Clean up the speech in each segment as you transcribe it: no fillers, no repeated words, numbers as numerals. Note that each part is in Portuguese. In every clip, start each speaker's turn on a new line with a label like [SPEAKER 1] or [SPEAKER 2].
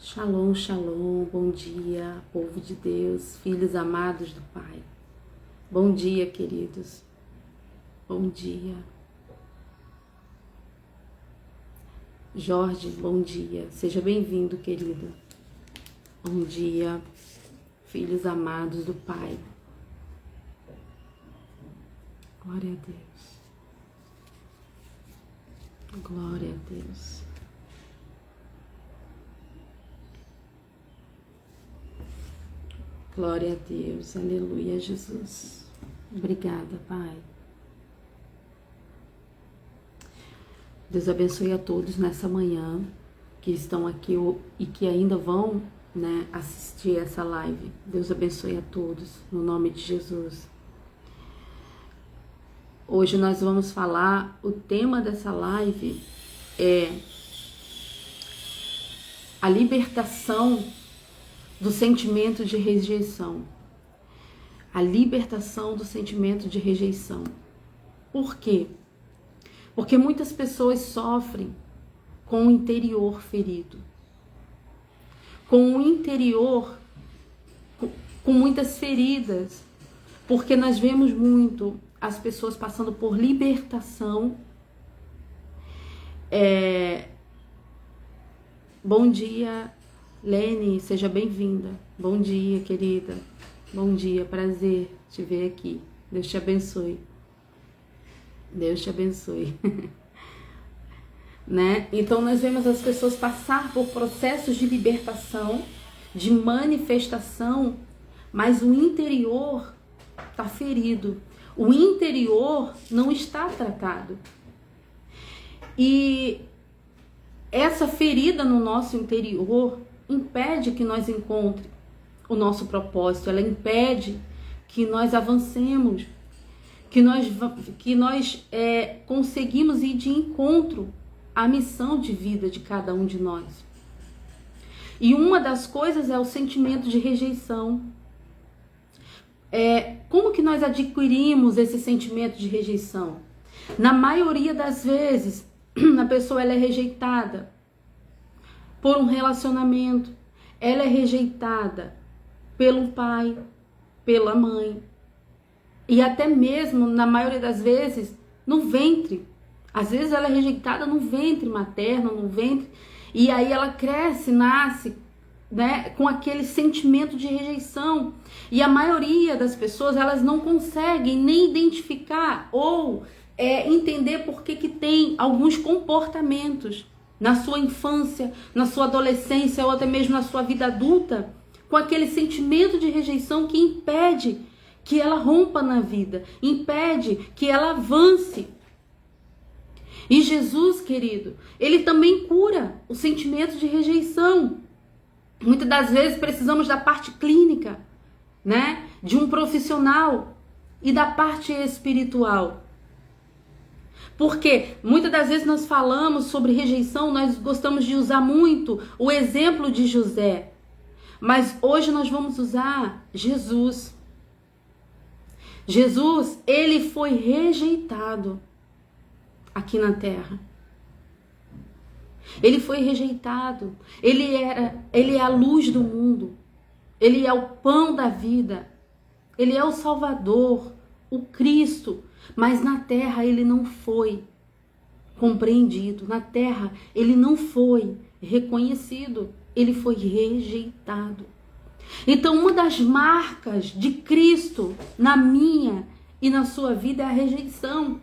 [SPEAKER 1] Shalom, shalom, bom dia, povo de Deus, filhos amados do Pai. Bom dia, queridos. Bom dia. Jorge, bom dia. Seja bem-vindo, querido. Bom dia, filhos amados do Pai. Glória a Deus. Glória a Deus. Glória a Deus, aleluia, Jesus. Obrigada, Pai. Deus abençoe a todos nessa manhã que estão aqui e que ainda vão, assistir essa live. Deus abençoe a todos, no nome de Jesus. Hoje nós vamos falar, o tema dessa live é a libertação do sentimento de rejeição. A libertação do sentimento de rejeição. Por quê? Porque muitas pessoas sofrem com o interior ferido. Com o interior com muitas feridas. Porque nós vemos muito as pessoas passando por libertação. Bom dia, Lene, seja bem-vinda. Bom dia, querida. Bom dia, prazer te ver aqui. Deus te abençoe. Deus te abençoe. Então nós vemos as pessoas passar por processos de libertação, de manifestação, mas o interior está ferido. O interior não está tratado. E essa ferida no nosso interior impede que nós encontremos o nosso propósito, ela impede que nós avancemos, que nós conseguimos ir de encontro à missão de vida de cada um de nós. E uma das coisas é o sentimento de rejeição. Como que nós adquirimos esse sentimento de rejeição? Na maioria das vezes, a pessoa ela é rejeitada por um relacionamento, ela é rejeitada pelo pai, pela mãe, e até mesmo, na maioria das vezes, no ventre. Às vezes ela é rejeitada no ventre materno, no ventre, e aí ela cresce, nasce, com aquele sentimento de rejeição. E a maioria das pessoas, elas não conseguem nem identificar ou entender por que tem alguns comportamentos na sua infância, na sua adolescência ou até mesmo na sua vida adulta, com aquele sentimento de rejeição que impede que ela rompa na vida, impede que ela avance. E Jesus, querido, ele também cura o sentimento de rejeição. Muitas das vezes precisamos da parte clínica, de um profissional e da parte espiritual. Porque muitas das vezes nós falamos sobre rejeição, nós gostamos de usar muito o exemplo de José. Mas hoje nós vamos usar Jesus. Jesus, ele foi rejeitado aqui na terra. Ele foi rejeitado. Ele é a luz do mundo. Ele é o pão da vida. Ele é o Salvador, o Cristo. Mas na terra ele não foi compreendido. Na terra ele não foi reconhecido. Ele foi rejeitado. Então uma das marcas de Cristo na minha e na sua vida é a rejeição.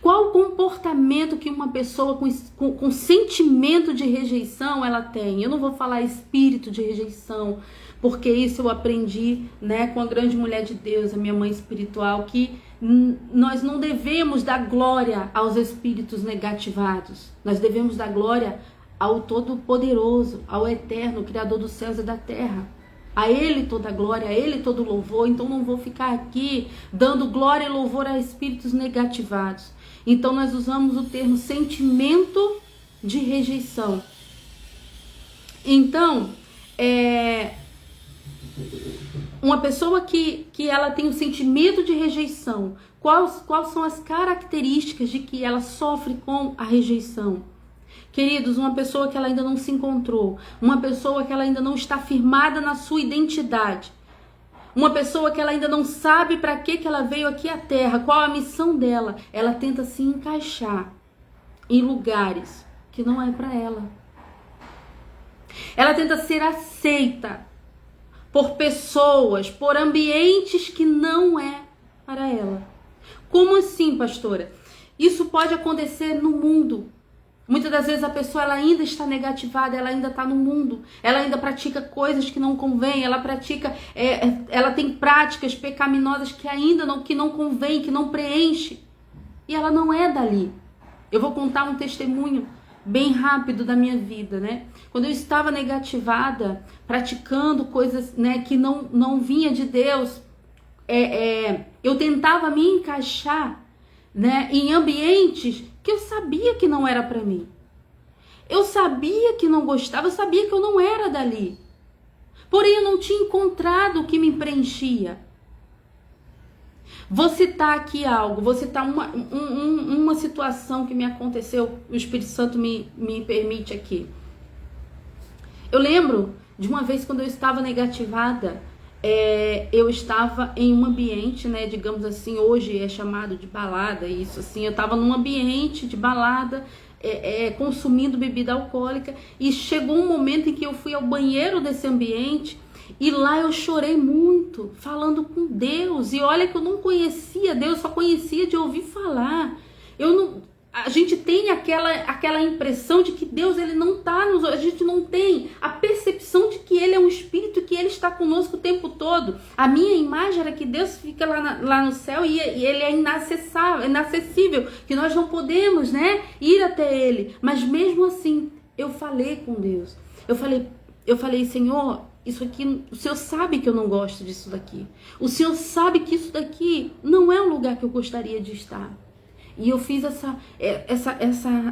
[SPEAKER 1] Qual o comportamento que uma pessoa com sentimento de rejeição ela tem? Eu não vou falar espírito de rejeição, porque isso eu aprendi com a grande mulher de Deus, a minha mãe espiritual, que nós não devemos dar glória aos espíritos negativados. Nós devemos dar glória ao Todo-Poderoso, ao Eterno, Criador dos céus e da terra. A Ele toda glória, a Ele todo louvor. Então não vou ficar aqui dando glória e louvor a espíritos negativados. Então nós usamos o termo sentimento de rejeição. Então, uma pessoa que ela tem um sentimento de rejeição, quais são as características de que ela sofre com a rejeição? Queridos, uma pessoa que ela ainda não se encontrou, uma pessoa que ela ainda não está firmada na sua identidade, uma pessoa que ela ainda não sabe para que ela veio aqui à Terra, qual a missão dela, ela tenta se encaixar em lugares que não é para ela. Ela tenta ser aceita por pessoas, por ambientes que não é para ela. Como assim, pastora? Isso pode acontecer no mundo. Muitas das vezes a pessoa ela ainda está negativada, ela ainda está no mundo, ela ainda pratica coisas que não convém, ela tem práticas pecaminosas que não convém, que não preenche, e ela não é dali. Eu vou contar um testemunho bem rápido da minha vida, né? Quando eu estava negativada, praticando coisas, né, que não vinha de Deus, eu tentava me encaixar, né, em ambientes que eu sabia que não era para mim. Eu sabia que não gostava, eu sabia que eu não era dali. Porém, eu não tinha encontrado o que me preenchia. Vou citar aqui algo, vou citar uma situação que me aconteceu, o Espírito Santo me permite aqui. Eu lembro de uma vez quando eu estava negativada, eu estava em um ambiente, né, digamos assim, hoje é chamado de balada, isso assim, eu estava num ambiente de balada, consumindo bebida alcoólica, e chegou um momento em que eu fui ao banheiro desse ambiente, e lá eu chorei muito, falando com Deus, e olha que eu não conhecia Deus, só conhecia de ouvir falar. A gente tem aquela impressão de que Deus ele não está a gente não tem a percepção de que ele é um espírito, que ele está conosco o tempo todo. A minha imagem era que Deus fica lá no céu e ele é inacessível, que nós não podemos, né, ir até ele. Mas mesmo assim, eu falei com Deus. Eu falei, Senhor, isso aqui, o Senhor sabe que eu não gosto disso daqui. O Senhor sabe que isso daqui não é um lugar que eu gostaria de estar. E eu fiz essa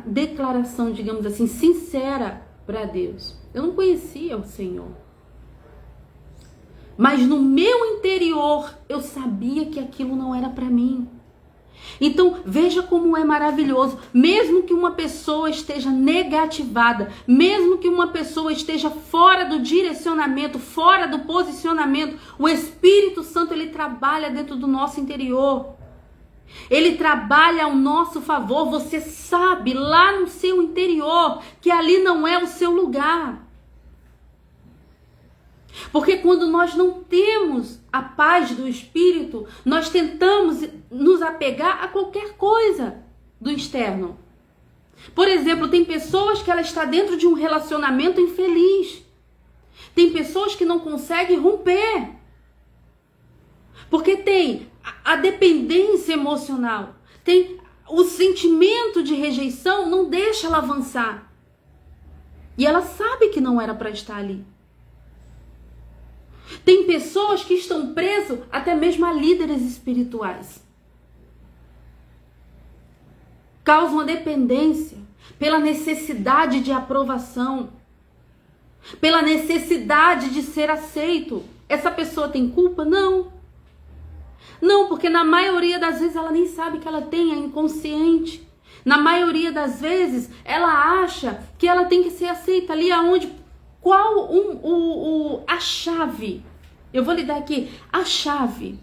[SPEAKER 1] declaração, digamos assim, sincera para Deus. Eu não conhecia o Senhor. Mas no meu interior, eu sabia que aquilo não era para mim. Então, veja como é maravilhoso. Mesmo que uma pessoa esteja negativada, mesmo que uma pessoa esteja fora do direcionamento, fora do posicionamento, o Espírito Santo, ele trabalha dentro do nosso interior. Ele trabalha ao nosso favor. Você sabe lá no seu interior que ali não é o seu lugar. Porque quando nós não temos a paz do Espírito, nós tentamos nos apegar a qualquer coisa do externo. Por exemplo, tem pessoas que ela está dentro de um relacionamento infeliz. Tem pessoas que não conseguem romper. Porque tem a dependência emocional, tem o sentimento de rejeição, não deixa ela avançar. E ela sabe que não era para estar ali. Tem pessoas que estão presas até mesmo a líderes espirituais. Causam uma dependência pela necessidade de aprovação, pela necessidade de ser aceito. Essa pessoa tem culpa? Não. Não, porque na maioria das vezes ela nem sabe que ela tem, é inconsciente. Na maioria das vezes ela acha que ela tem que ser aceita ali aonde. Qual a chave? Eu vou lhe dar aqui a chave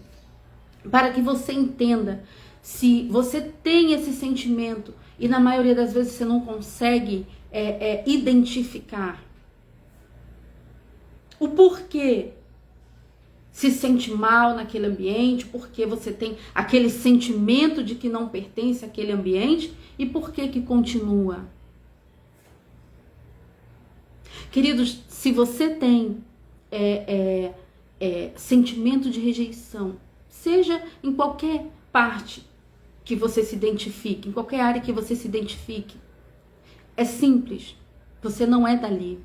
[SPEAKER 1] para que você entenda se você tem esse sentimento e na maioria das vezes você não consegue identificar o porquê se sente mal naquele ambiente, porque você tem aquele sentimento de que não pertence àquele ambiente e por que continua. Queridos, se você tem sentimento de rejeição, seja em qualquer parte que você se identifique, em qualquer área que você se identifique, é simples, você não é dali.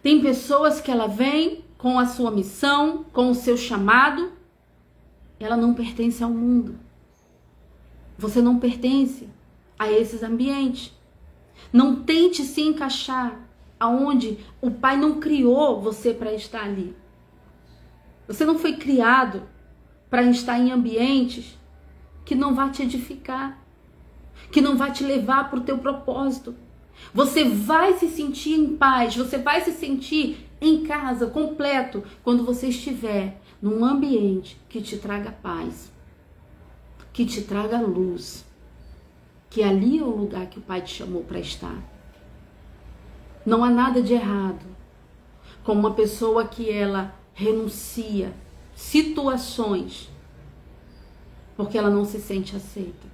[SPEAKER 1] Tem pessoas que ela vem com a sua missão, com o seu chamado, ela não pertence ao mundo. Você não pertence a esses ambientes. Não tente se encaixar aonde o Pai não criou você para estar ali. Você não foi criado para estar em ambientes que não vai te edificar, que não vai te levar para o teu propósito. Você vai se sentir em paz, você vai se sentir em casa, completo, quando você estiver num ambiente que te traga paz, que te traga luz, que ali é o lugar que o Pai te chamou para estar. Não há nada de errado com uma pessoa que ela renuncia situações porque ela não se sente aceita.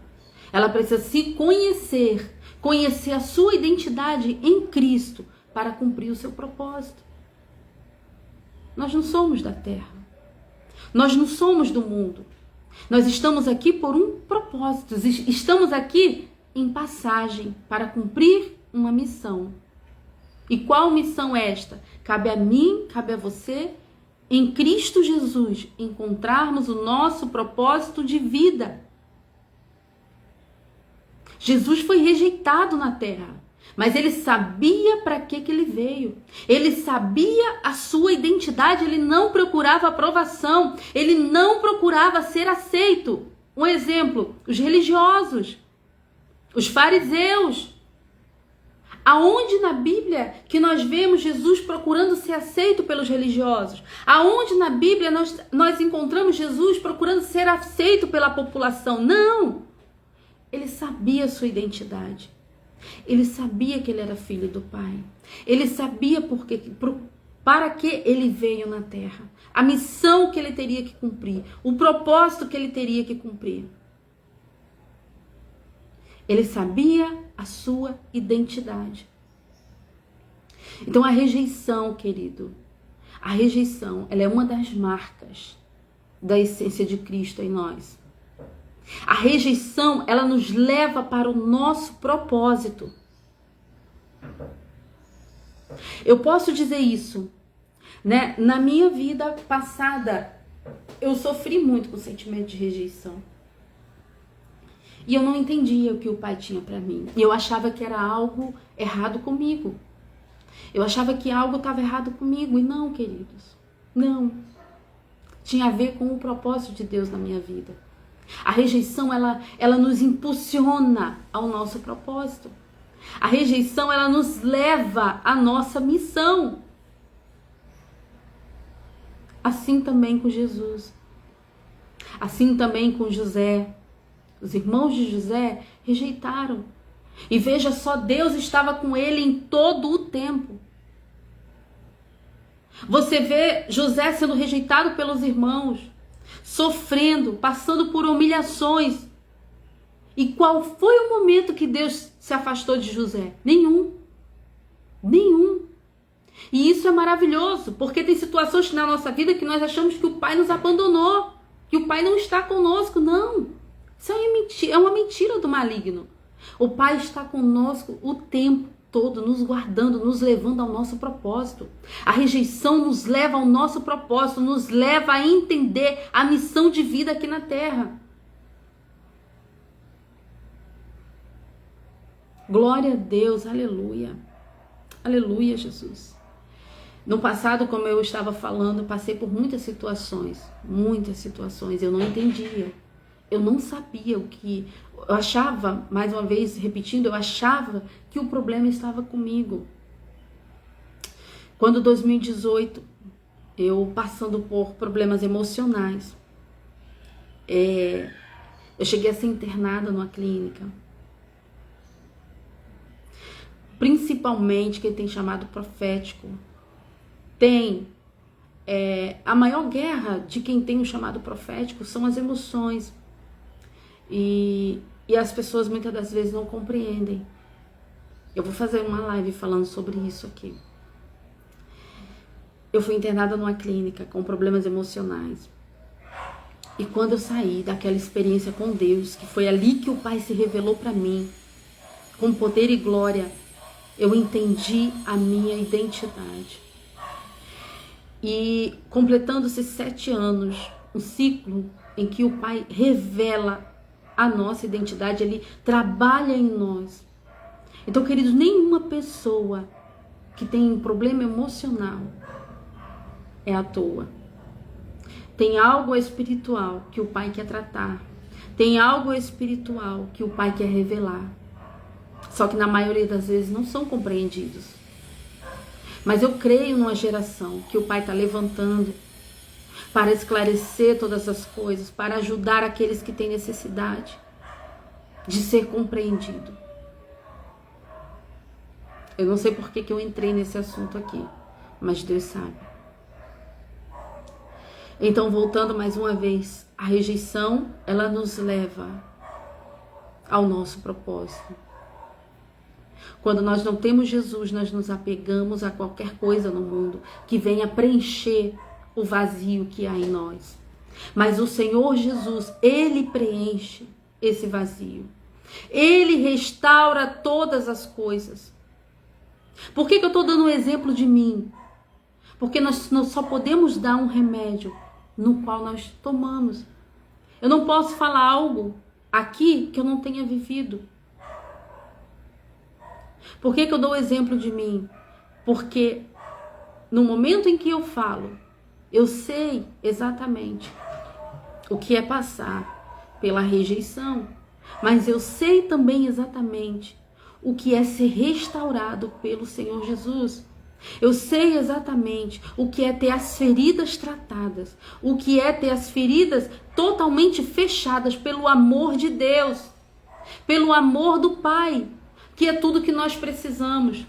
[SPEAKER 1] Ela precisa se conhecer, conhecer a sua identidade em Cristo para cumprir o seu propósito. Nós não somos da terra. Nós não somos do mundo. Nós estamos aqui por um propósito. Estamos aqui em passagem para cumprir uma missão. E qual missão é esta? Cabe a mim, cabe a você, em Cristo Jesus, encontrarmos o nosso propósito de vida. Jesus foi rejeitado na terra, mas ele sabia para que ele veio. Ele sabia a sua identidade, ele não procurava aprovação, ele não procurava ser aceito. Um exemplo, os religiosos, os fariseus. Aonde na Bíblia que nós vemos Jesus procurando ser aceito pelos religiosos? Aonde na Bíblia nós encontramos Jesus procurando ser aceito pela população? Não! Ele sabia a sua identidade. Ele sabia que ele era filho do Pai. Ele sabia para que ele veio na terra. A missão que ele teria que cumprir. O propósito que ele teria que cumprir. Ele sabia a sua identidade. Então a rejeição, querido, a rejeição, ela é uma das marcas da essência de Cristo em nós. A rejeição, ela nos leva para o nosso propósito. Eu posso dizer isso, né? Na minha vida passada, eu sofri muito com o sentimento de rejeição. E eu não entendia o que o Pai tinha para mim. E eu achava que era algo errado comigo. Eu achava que algo estava errado comigo. E não, queridos. Não. Tinha a ver com o propósito de Deus na minha vida. A rejeição, ela nos impulsiona ao nosso propósito. A rejeição, ela nos leva à nossa missão. Assim também com Jesus. Assim também com José. Os irmãos de José rejeitaram. E veja só, Deus estava com ele em todo o tempo. Você vê José sendo rejeitado pelos irmãos, sofrendo, passando por humilhações. E qual foi o momento que Deus se afastou de José? Nenhum. Nenhum. E isso é maravilhoso, porque tem situações na nossa vida que nós achamos que o Pai nos abandonou, que o Pai não está conosco. Não. Isso é uma mentira do maligno. O Pai está conosco o tempo todo, nos guardando, nos levando ao nosso propósito. A rejeição nos leva ao nosso propósito, nos leva a entender a missão de vida aqui na terra. Glória a Deus, aleluia. Aleluia, Jesus. No passado, como eu estava falando, passei por muitas situações, eu não entendia. Eu não sabia o que... Eu achava, mais uma vez repetindo, eu achava que o problema estava comigo. Quando 2018, eu passando por problemas emocionais, eu cheguei a ser internada numa clínica. Principalmente quem tem chamado profético. A maior guerra de quem tem um chamado profético são as emoções. E as pessoas muitas das vezes não compreendem. Eu vou fazer uma live falando sobre isso aqui. Eu fui internada numa clínica com problemas emocionais. E quando eu saí daquela experiência com Deus, que foi ali que o Pai se revelou para mim, com poder e glória, eu entendi a minha identidade. E completando-se 7 anos, um ciclo em que o Pai revela a nossa identidade, ele trabalha em nós. Então, queridos, nenhuma pessoa que tem um problema emocional é à toa. Tem algo espiritual que o Pai quer tratar. Tem algo espiritual que o Pai quer revelar. Só que na maioria das vezes não são compreendidos. Mas eu creio numa geração que o Pai está levantando para esclarecer todas as coisas, para ajudar aqueles que têm necessidade de ser compreendido. Eu não sei por que eu entrei nesse assunto aqui, mas Deus sabe. Então, voltando mais uma vez, a rejeição, ela nos leva ao nosso propósito. Quando nós não temos Jesus, nós nos apegamos a qualquer coisa no mundo que venha preencher o vazio que há em nós. Mas o Senhor Jesus, Ele preenche esse vazio. Ele restaura todas as coisas. Por que eu estou dando um exemplo de mim? Porque nós só podemos dar um remédio no qual nós tomamos. Eu não posso falar algo aqui que eu não tenha vivido. Por que eu dou o exemplo de mim? Porque no momento em que eu falo, eu sei exatamente o que é passar pela rejeição, mas eu sei também exatamente o que é ser restaurado pelo Senhor Jesus. Eu sei exatamente o que é ter as feridas tratadas, o que é ter as feridas totalmente fechadas pelo amor de Deus, pelo amor do Pai, que é tudo que nós precisamos.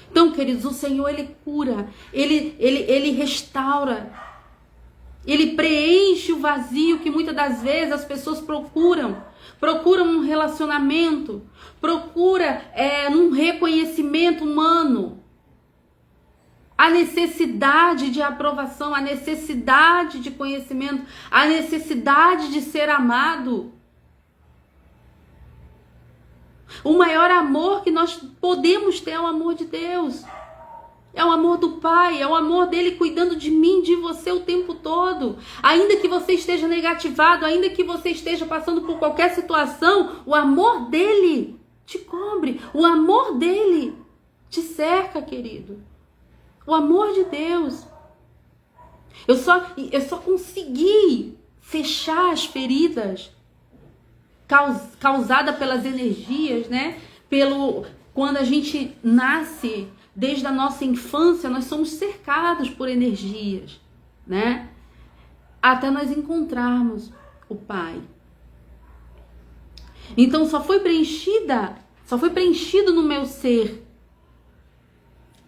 [SPEAKER 1] Então, queridos, o Senhor, Ele cura, Ele restaura, Ele preenche o vazio que muitas das vezes as pessoas procuram um relacionamento, um reconhecimento humano, a necessidade de aprovação, a necessidade de conhecimento, a necessidade de ser amado. O maior amor que nós podemos ter é o amor de Deus. É o amor do Pai, é o amor dele cuidando de mim, de você o tempo todo. Ainda que você esteja negativado, ainda que você esteja passando por qualquer situação, o amor dele te cobre, o amor dele te cerca, querido. O amor de Deus. Eu só consegui fechar as feridas causada pelas energias, né? Quando a gente nasce, desde a nossa infância, nós somos cercados por energias, né? Até nós encontrarmos o Pai. Então só foi preenchido no meu ser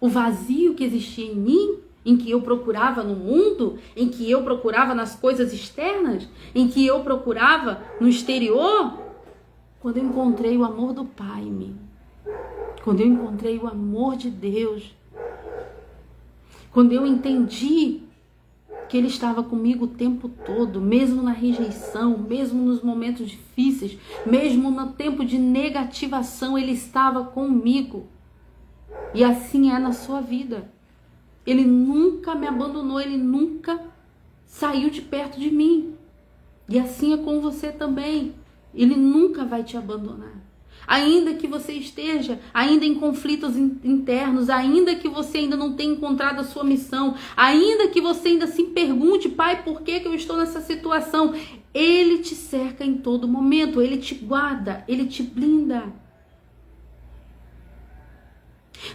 [SPEAKER 1] o vazio que existia em mim, em que eu procurava no mundo, em que eu procurava nas coisas externas, em que eu procurava no exterior, quando eu encontrei o amor do Pai em mim, quando eu encontrei o amor de Deus, quando eu entendi que Ele estava comigo o tempo todo, mesmo na rejeição, mesmo nos momentos difíceis, mesmo no tempo de negativação, Ele estava comigo. E assim é na sua vida. Ele nunca me abandonou, Ele nunca saiu de perto de mim. E assim é com você também. Ele nunca vai te abandonar. Ainda que você esteja ainda em conflitos internos, ainda que você ainda não tenha encontrado a sua missão, ainda que você ainda se pergunte, Pai, por que eu estou nessa situação? Ele te cerca em todo momento, Ele te guarda, Ele te blinda.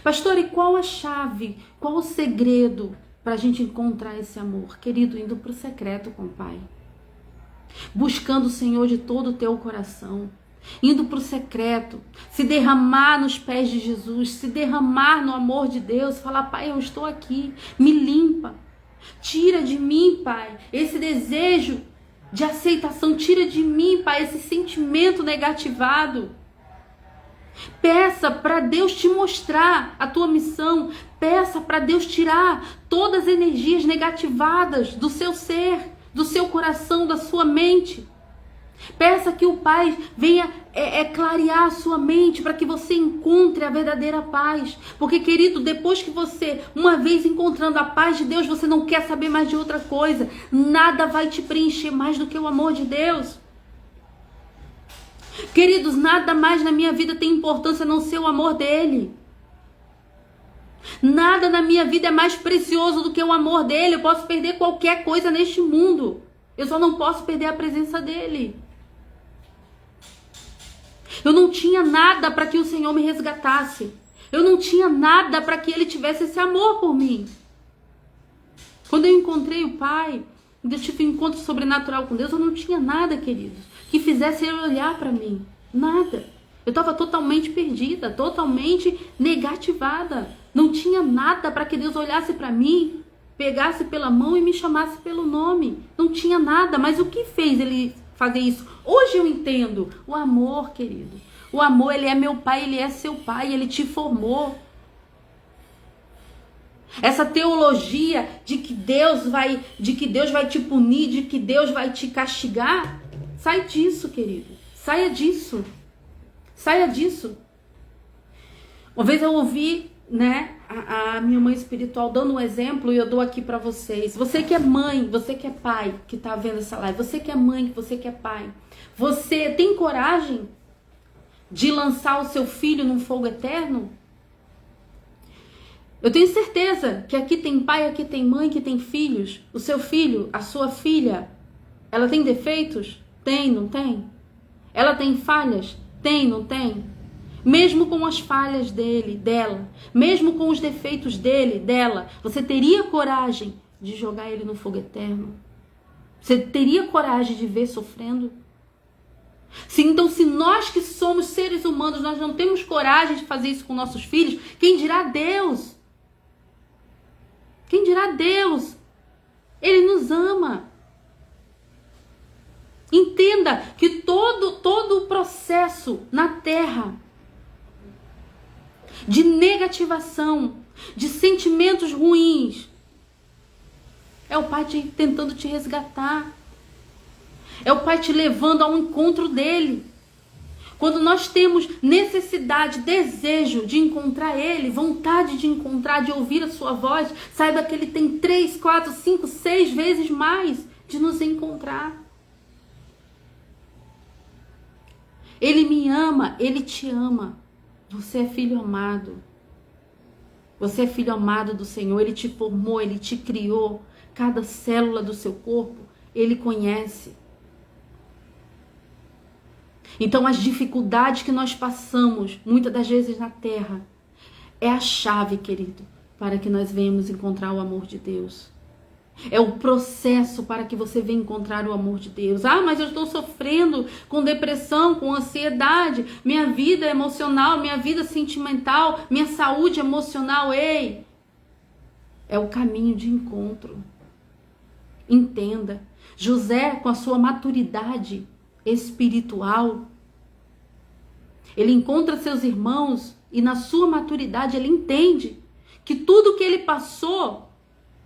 [SPEAKER 1] Pastor, e qual a chave, qual o segredo para a gente encontrar esse amor? Querido, indo para o secreto com o Pai. Buscando o Senhor de todo o teu coração. Indo para o secreto. Se derramar nos pés de Jesus. Se derramar no amor de Deus. Falar, Pai, eu estou aqui. Me limpa. Tira de mim, Pai, esse desejo de aceitação. Tira de mim, Pai, esse sentimento negativado. Peça para Deus te mostrar a tua missão. Peça para Deus tirar todas as energias negativadas do seu ser, do seu coração, da sua mente. Peça que o Pai venha clarear a sua mente para que você encontre a verdadeira paz. Porque, querido, depois que você, uma vez encontrando a paz de Deus, você não quer saber mais de outra coisa. Nada vai te preencher mais do que o amor de Deus. Queridos, nada mais na minha vida tem importância a não ser o amor dele. Nada na minha vida é mais precioso do que o amor dele. Eu posso perder qualquer coisa neste mundo. Eu só não posso perder a presença dele. Eu não tinha nada para que o Senhor me resgatasse. Eu não tinha nada para que Ele tivesse esse amor por mim. Quando eu encontrei o Pai, eu tive um encontro sobrenatural com Deus, eu não tinha nada, queridos, que fizesse Ele olhar para mim. Nada. Eu estava totalmente perdida, totalmente negativada. Não tinha nada para que Deus olhasse para mim, pegasse pela mão e me chamasse pelo nome. Não tinha nada, mas o que fez Ele fazer isso? Hoje eu entendo. O amor, querido. O amor, Ele é meu Pai, Ele é seu Pai, Ele te formou. Essa teologia de que Deus vai te punir, de que Deus vai te castigar, sai disso, querido. Saia disso. Saia disso. Uma vez eu ouvi, a minha mãe espiritual dando um exemplo, e eu dou aqui para vocês. Você que é mãe, você que é pai, que tá vendo essa live, você que é mãe, você que é pai, você tem coragem de lançar o seu filho num fogo eterno? Eu tenho certeza que aqui tem pai, aqui tem mãe, que tem filhos. O seu filho, a sua filha, ela tem defeitos? Tem, não tem? Ela tem falhas? Tem, não tem? Mesmo com as falhas dela, mesmo com os defeitos dela, você teria coragem de jogar ele no fogo eterno? Você teria coragem de ver sofrendo? Então, se nós que somos seres humanos, nós não temos coragem de fazer isso com nossos filhos, quem dirá Deus? Quem dirá Deus? Ele nos ama. Entenda que todo o processo na terra de negativação, de sentimentos ruins, é o Pai tentando te resgatar. É o Pai te levando ao encontro dele. Quando nós temos necessidade, desejo de encontrar Ele, vontade de encontrar, de ouvir a sua voz, saiba que Ele tem 3, 4, 5, 6 vezes mais de nos encontrar. Ele me ama, Ele te ama. Você é filho amado. Você é filho amado do Senhor. Ele te formou, Ele te criou. Cada célula do seu corpo, Ele conhece. Então, as dificuldades que nós passamos, muitas das vezes na terra, é a chave, querido, para que nós venhamos encontrar o amor de Deus. É o processo para que você venha encontrar o amor de Deus. Ah, mas eu estou sofrendo com depressão, com ansiedade, minha vida emocional, minha vida sentimental, minha saúde emocional. Ei, é o caminho de encontro. Entenda, José, com a sua maturidade espiritual, ele encontra seus irmãos e na sua maturidade ele entende que tudo que ele passou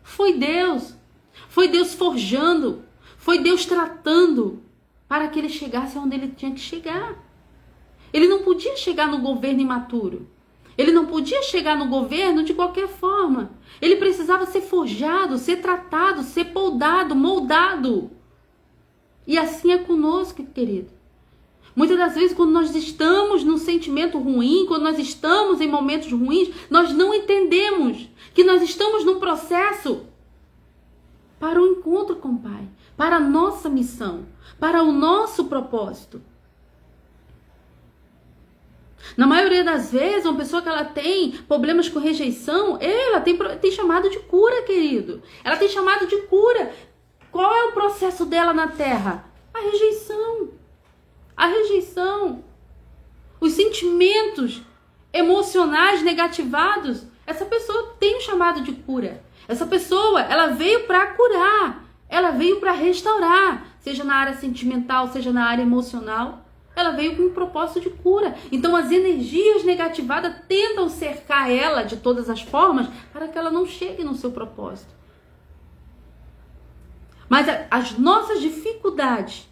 [SPEAKER 1] foi Deus forjando, foi Deus tratando para que ele chegasse onde ele tinha que chegar. Ele não podia chegar no governo imaturo, ele não podia chegar no governo de qualquer forma, ele precisava ser forjado, ser tratado, ser poldado, moldado. E assim é conosco, querido. Muitas das vezes, quando nós estamos num sentimento ruim, quando nós estamos em momentos ruins, nós não entendemos que nós estamos num processo para o encontro com o Pai, para a nossa missão, para o nosso propósito. Na maioria das vezes, uma pessoa que ela tem problemas com rejeição, ela tem chamado de cura, querido. Ela tem chamado de cura. Qual é o processo dela na terra? A rejeição. A rejeição. Os sentimentos emocionais negativados. Essa pessoa tem um chamado de cura. Essa pessoa, ela veio para curar. Ela veio para restaurar. Seja na área sentimental, seja na área emocional. Ela veio com um propósito de cura. Então as energias negativadas tentam cercar ela de todas as formas para que ela não chegue no seu propósito. Mas as nossas dificuldades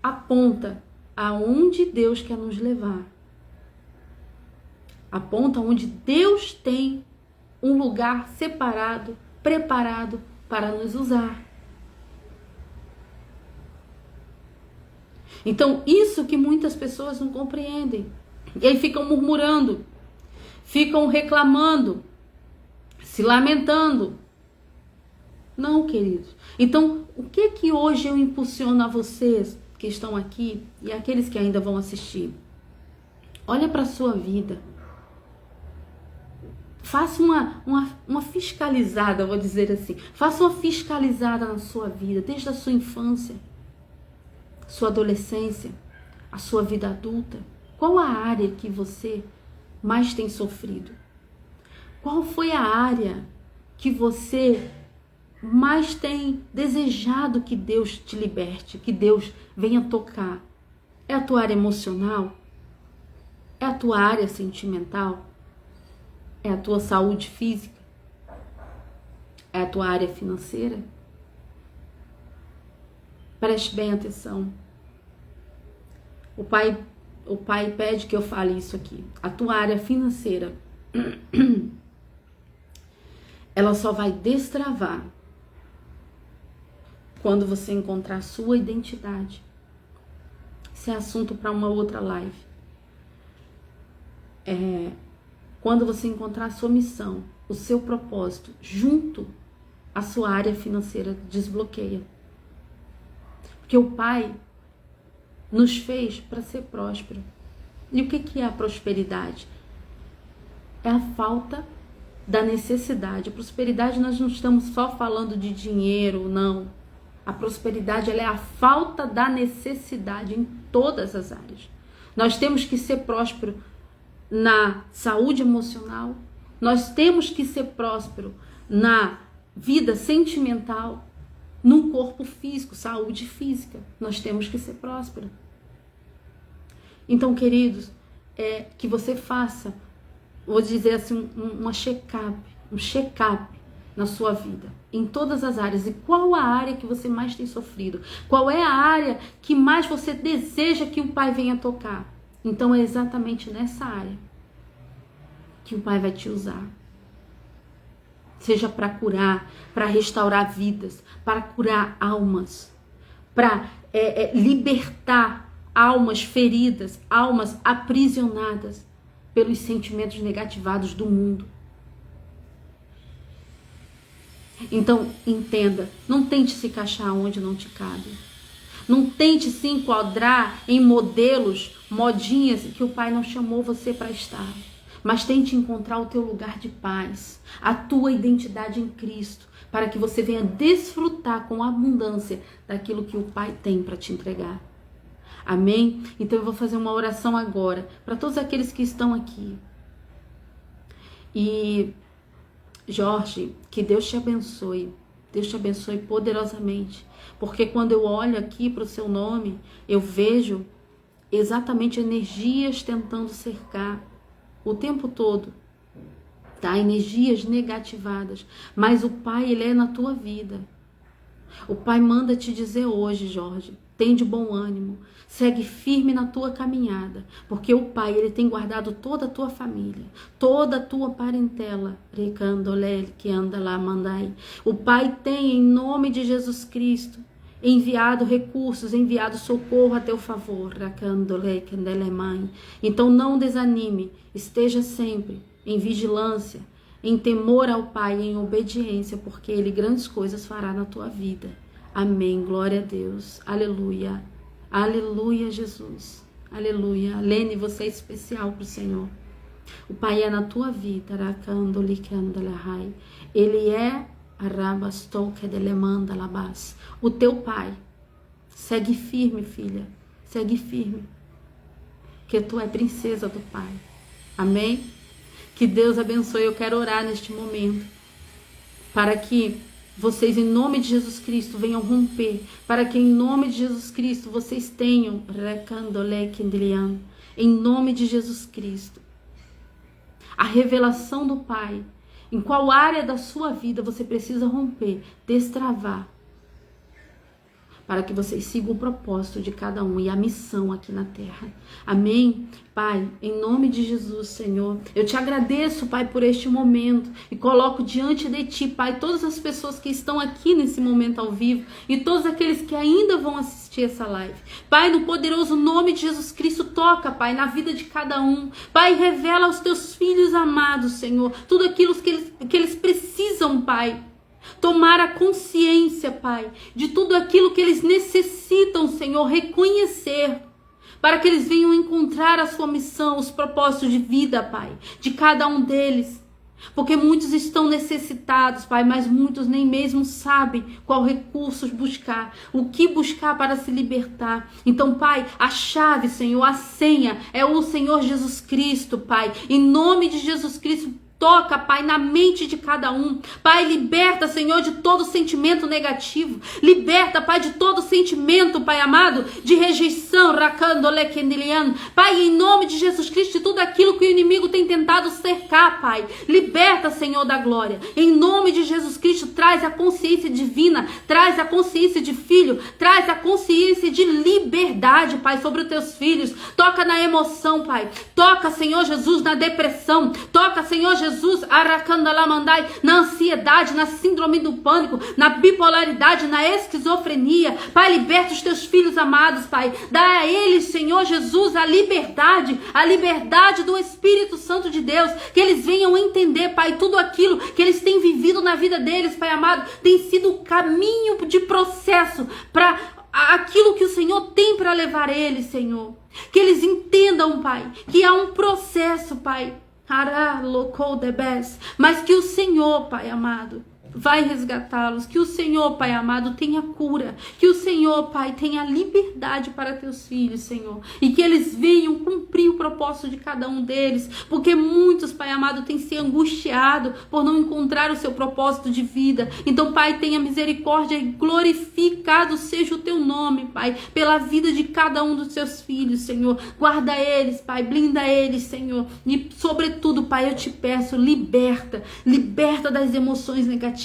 [SPEAKER 1] apontam aonde Deus quer nos levar. Aponta onde Deus tem um lugar separado, preparado para nos usar. Então, isso que muitas pessoas não compreendem. E aí ficam murmurando, ficam reclamando, se lamentando. Não, queridos. Então, o que hoje eu impulsiono a vocês que estão aqui e aqueles que ainda vão assistir? Olha para a sua vida. Faça uma fiscalizada, vou dizer assim. Faça uma fiscalizada na sua vida, desde a sua infância, sua adolescência, a sua vida adulta. Qual a área que você mais tem sofrido? Qual foi a área que você mais tem desejado que Deus te liberte, que Deus venha tocar? É a tua área emocional? É a tua área sentimental? É a tua saúde física? É a tua área financeira? Preste bem atenção. O pai pede que eu fale isso aqui. A tua área financeira, ela só vai destravar quando você encontrar a sua identidade. Isso é assunto para uma outra live. Quando você encontrar a sua missão, o seu propósito, junto à sua área financeira, desbloqueia. Porque o Pai nos fez para ser próspero. E o que é a prosperidade? É a falta da necessidade. A prosperidade, nós não estamos só falando de dinheiro, não. A prosperidade, ela é a falta da necessidade em todas as áreas. Nós temos que ser prósperos na saúde emocional, nós temos que ser próspero na vida sentimental, no corpo físico, saúde física. Nós temos que ser próspero. Então, queridos, que você faça, vou dizer assim, um check-up na sua vida, em todas as áreas. E qual a área que você mais tem sofrido? Qual é a área que mais você deseja que o Pai venha tocar? Então é exatamente nessa área que o Pai vai te usar. Seja para curar, para restaurar vidas, para curar almas, para libertar almas feridas, almas aprisionadas pelos sentimentos negativados do mundo. Então, entenda, não tente se encaixar onde não te cabe. Não tente se enquadrar em modelos, modinhas que o Pai não chamou você para estar. Mas tente encontrar o teu lugar de paz, a tua identidade em Cristo, para que você venha desfrutar com abundância daquilo que o Pai tem para te entregar. Amém? Então eu vou fazer uma oração agora para todos aqueles que estão aqui. E Jorge, que Deus te abençoe. Deus te abençoe poderosamente. Porque quando eu olho aqui para o seu nome, eu vejo exatamente energias tentando cercar o tempo todo. Tá? Energias negativadas. Mas o Pai, Ele é na tua vida. O Pai manda te dizer hoje, Jorge, tem de bom ânimo. Segue firme na tua caminhada, porque o Pai, Ele tem guardado toda a tua família, toda a tua parentela. O Pai tem, em nome de Jesus Cristo, enviado recursos, enviado socorro a teu favor. Então não desanime, esteja sempre em vigilância, em temor ao Pai, em obediência, porque Ele grandes coisas fará na tua vida. Amém, glória a Deus, aleluia. Aleluia, Jesus. Aleluia. Lene, você é especial para o Senhor. O Pai é na tua vida. Ele é o teu Pai. Segue firme, filha. Segue firme. Que tu é princesa do Pai. Amém? Que Deus abençoe. Eu quero orar neste momento. Para que vocês, em nome de Jesus Cristo, venham romper. Para que, em nome de Jesus Cristo, vocês tenham, em nome de Jesus Cristo, a revelação do Pai. Em qual área da sua vida você precisa romper, destravar, para que vocês sigam o propósito de cada um e a missão aqui na terra. Amém? Pai, em nome de Jesus, Senhor, eu te agradeço, Pai, por este momento e coloco diante de ti, Pai, todas as pessoas que estão aqui nesse momento ao vivo e todos aqueles que ainda vão assistir essa live. Pai, no poderoso nome de Jesus Cristo, toca, Pai, na vida de cada um. Pai, revela aos teus filhos amados, Senhor, tudo aquilo que eles precisam, Pai. Tomar a consciência, Pai, de tudo aquilo que eles necessitam, Senhor, reconhecer, para que eles venham encontrar a sua missão, os propósitos de vida, Pai, de cada um deles. Porque muitos estão necessitados, Pai, mas muitos nem mesmo sabem qual recursos buscar, o que buscar para se libertar. Então, Pai, a chave, Senhor, a senha é o Senhor Jesus Cristo, Pai. Em nome de Jesus Cristo, toca, Pai, na mente de cada um. Pai, liberta, Senhor, de todo sentimento negativo. Liberta, Pai, de todo sentimento, Pai amado, de rejeição. Pai, em nome de Jesus Cristo, de tudo aquilo que o inimigo tem tentado cercar, Pai. Liberta, Senhor da glória. Em nome de Jesus Cristo, traz a consciência divina, traz a consciência de filho, traz a consciência de liberdade, Pai, sobre os teus filhos. Toca na emoção, Pai. Toca, Senhor Jesus, na depressão. Toca, Senhor Jesus, na ansiedade, na síndrome do pânico, na bipolaridade, na esquizofrenia. Pai, liberta os teus filhos amados, Pai. Dá a eles, Senhor Jesus, a liberdade do Espírito Santo de Deus, que eles venham entender, Pai, tudo aquilo que eles têm vivido na vida deles, Pai amado, tem sido o caminho de processo para aquilo que o Senhor tem para levar eles, Senhor. Que eles entendam, Pai, que há um processo, Pai, mas que o Senhor, Pai amado, vai resgatá-los, que o Senhor, Pai amado, tenha cura, que o Senhor, Pai, tenha liberdade para teus filhos, Senhor, e que eles venham cumprir o propósito de cada um deles, porque muitos, Pai amado, têm se angustiado por não encontrar o seu propósito de vida. Então, Pai, tenha misericórdia e glorificado seja o teu nome, Pai, pela vida de cada um dos seus filhos, Senhor. Guarda eles, Pai, blinda eles, Senhor, e sobretudo, Pai, eu te peço, liberta das emoções negativas.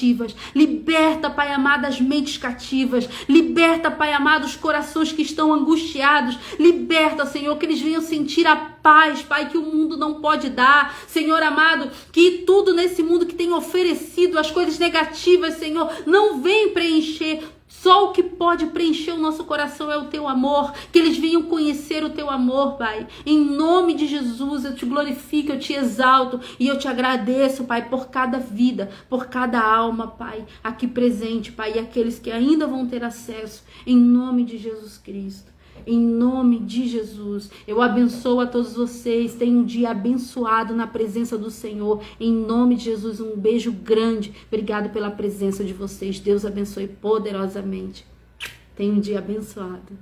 [SPEAKER 1] Liberta, Pai amado, as mentes cativas. Liberta, Pai amado, os corações que estão angustiados. Liberta, Senhor, que eles venham sentir a paz, Pai, que o mundo não pode dar. Senhor amado, que tudo nesse mundo que tem oferecido, as coisas negativas, Senhor, não vem preencher. Só o que pode preencher o nosso coração é o teu amor, que eles venham conhecer o teu amor, Pai. Em nome de Jesus, eu te glorifico, eu te exalto e eu te agradeço, Pai, por cada vida, por cada alma, Pai, aqui presente, Pai, e aqueles que ainda vão ter acesso, em nome de Jesus Cristo. Em nome de Jesus, eu abençoo a todos vocês. Tenham um dia abençoado na presença do Senhor. Em nome de Jesus, um beijo grande. Obrigado pela presença de vocês. Deus abençoe poderosamente. Tenham um dia abençoado.